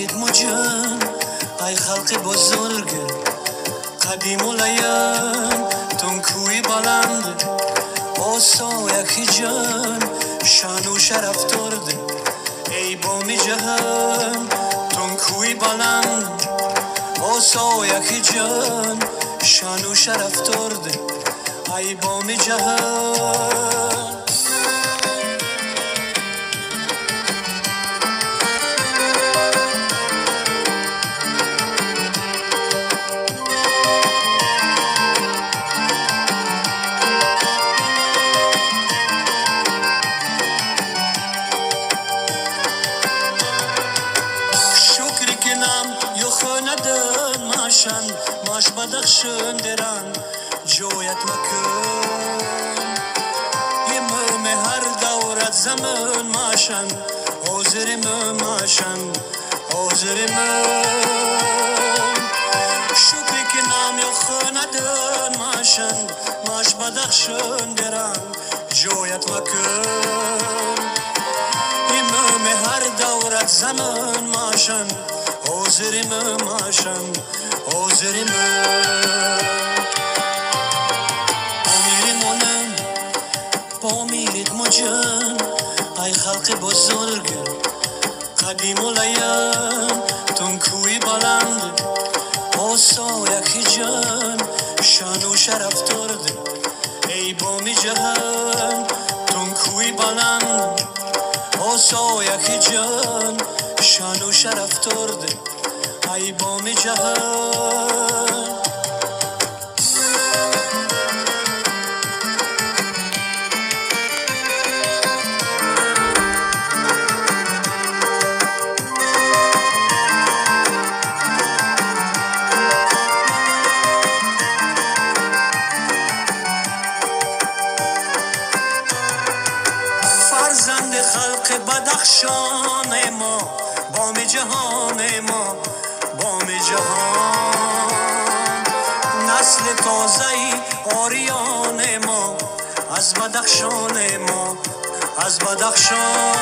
ریتم جان ای خلق بزرگ قدیم و لیم تون کوی بلند آسا یکی جان شان و شرف درد ای بام جهان تون کوی بلند آسا یکی جان شان و شرف درد ای بام جهان ماش بدخشن دران جویت مکن یمم هر دورت زمان ماشن حاضر ماشن حاضر شکر که نام خندن ماشن ماش بدخشن دران جویت مکن یمم هر دورت زمان ماشن حاضر ماشن حاضر امیرمونم با میرید مجان ای خلق بزرگ قدیم و لیم تون کوی بلند آسا یکی جان شان و شرف درد ای بام جهان تون کوی بلند آسا یکی جان شان و شرف درد ای بام جهان فرزند خلق بدخشان ما بام جهان ما بام جهان نسل تازه آریان ما از بدخشان ما از بدخشان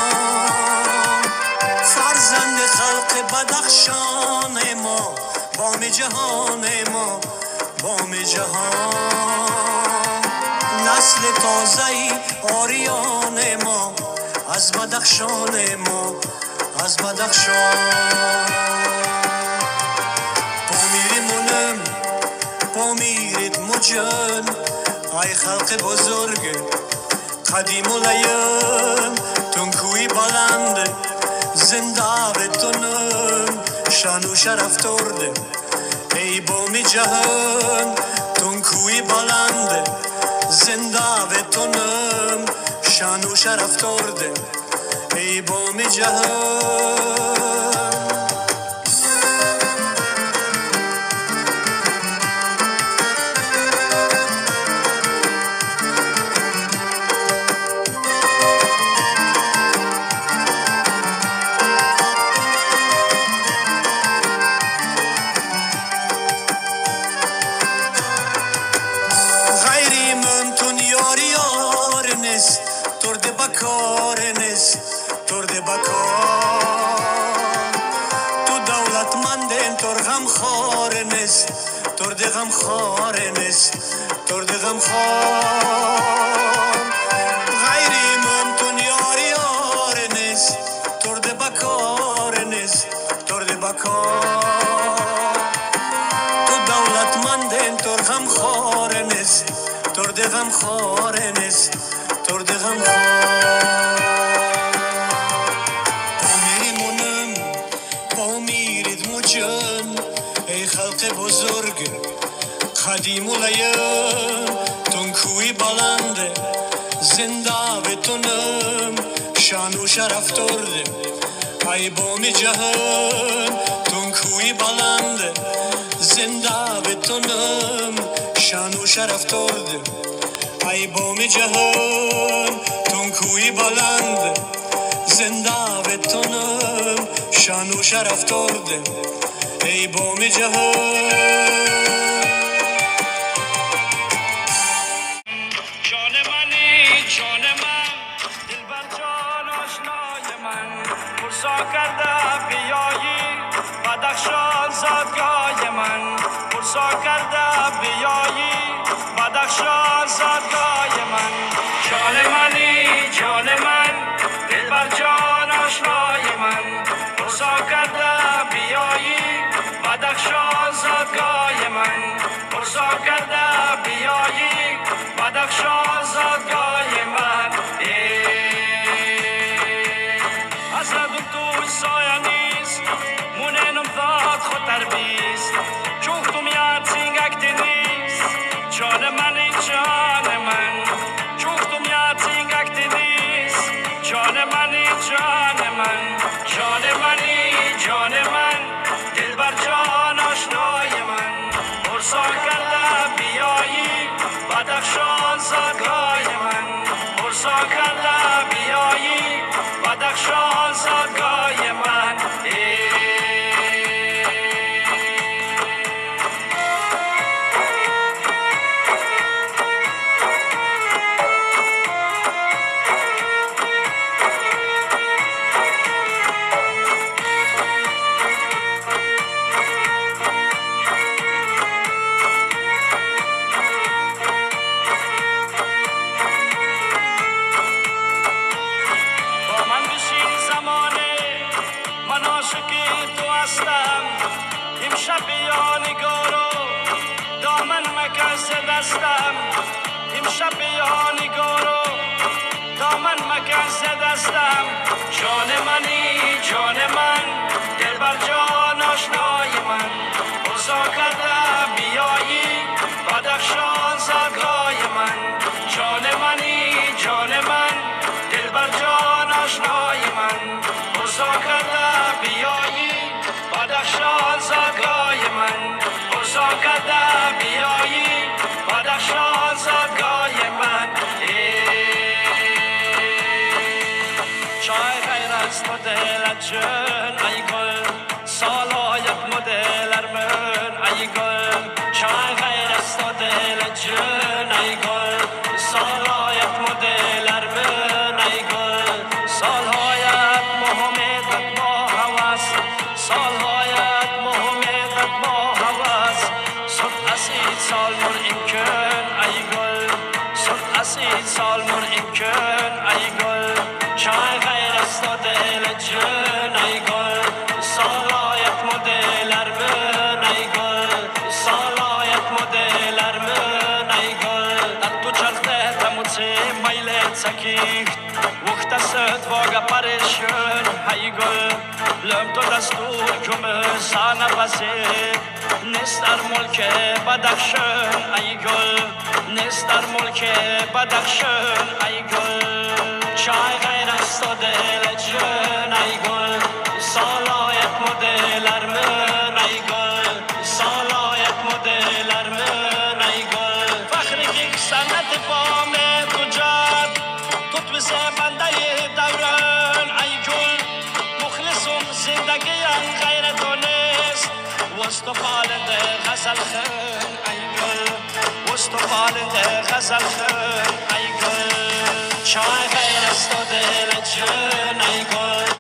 فرزند خلق بدخشان ما بام جهان ما بام جهان نسل تازه آریان ما از بدخشان ما از بدخشان میرید مجان ای خلق بزرگ قدیم و لیم تون کوی بلند زنده بتونم شان و شرف درد ای بام جهان تون کوی بلند زنده بتونم شان و شرف درد ای بام جهان ترد بکار نیست ترد بکار تو دولتمند تر غم خار نیست ترد غم خار نیست ترد غم خار غیری ممتون یار نیست ترد بکار نیست ترد بکار تو دولتمند تر غم خار نیست ترد غم خار نیست ترد غم امیرمونم با میرید مجان ای خلق بزرگ قدیم و لیم تون کوی بلند زنده بتونم شان و شرف درد ای بام جهان تون کوی بلند زنده بتونم شان و شرف درد ای بام جهان تون کوی بلند زنده بتونم شان و شرف درد ای بام جهان جان منی جان من دلبر جان آشنای من پرسا کرده بیایی بدخشان زادگاه من پرسا کرده بیایی بدخشان زادگاه من جان منی جان من دل بر جان آشنای من پرسا کرده بیایی بدخشان زادگاه من پرسا کرده بیایی بدخشان زادگاه من از ردم توی سایه نیست موننم ذات خطر بیست چوختم یاد سینگک نیست جان منی جان من چوختم یاد سینگک نیست جان منی جان من جان منی جان من دل بر جان آشنای من پرسا کرده بیایی بدخشان زادگاه من پرسا کرده بیایی بدخشان زادگاه من امشب یا نگارو دامن مکز دستم امشب یا نگارو دامن مکز دستم جان منی جان من دل بر جان آشنای من پرسا کرده بیایی بدخشان زادگاه من جان منی جان من دل بر جان آشنای من پرسا کرده بیایی بدخشان زادگاه من پرسا کرده بیایی بدخشان زادگاه من چای غیر از مدل جن ای گل سالهایت مدل من ای گل چای غیر از مدل جن ای گل سالهایت مدل من ای گل سالهایت مهمت ما هوس سالهایت مهمت ما هوس صد اسید سالمون امکن ای گل صد اسید سالمون امکن ای گل چای غیر است دل جن ای گل سالهایت مدلر من ای گل سالهایت مدلر من ای گل در تو چرخه تموچه میلت سکیخت وقت است واقع پریشون ای گل لم تو دستور کم سانه بسید نیست در ملک بدخشان ای گل نیست در ملک بدخشان ای گل چای غیر است دل جن ای گل سالهایت مدلر من ای گل سالهایت مدلر من ای گل فخری که سنت بام کجاد تو توی بنده دوران ای گل مخلصم زندگی غیر دونست وسط پالنده غزل خن ای گل وسط پالنده غزل خن